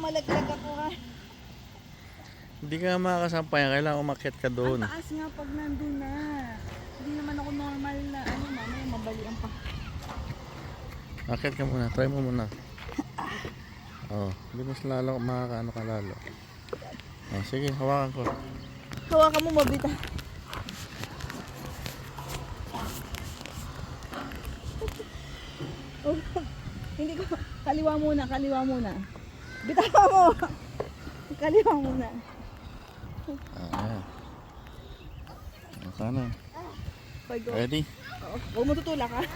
malaglag ako ha. Hindi ka makakasampayan, kailangan umakyat ka doon. Ang taas nga pag nandun na. Hindi naman ako normal na ano, mamaya mabalian pa. Akyat ka muna, try mo muna. Oh, hindi mas lalo, makakaano ka lalo. Oh, sige, hawakan ko. Hawakan mo mabita. Oh, hindi ko, kaliwa muna, kaliwa muna. Bitawa mo. Kaliwa muna. Ayan. Sana. Okay, go. Ready? Oo, huwag mo tutulak ha.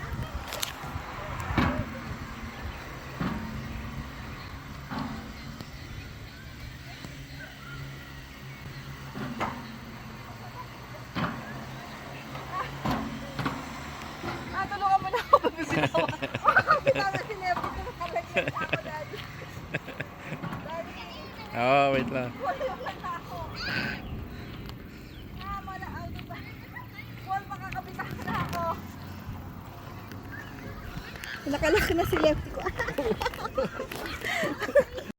Tulungan mo na ako. Bibitawa. Bitawa si Nepo. Nakalagyan na ako, Daddy. Daddy. Oh, wait lang. Tulungan na ako. Wala out of Paul, makakabitak na ako. Nakalaki na si Lefty ko.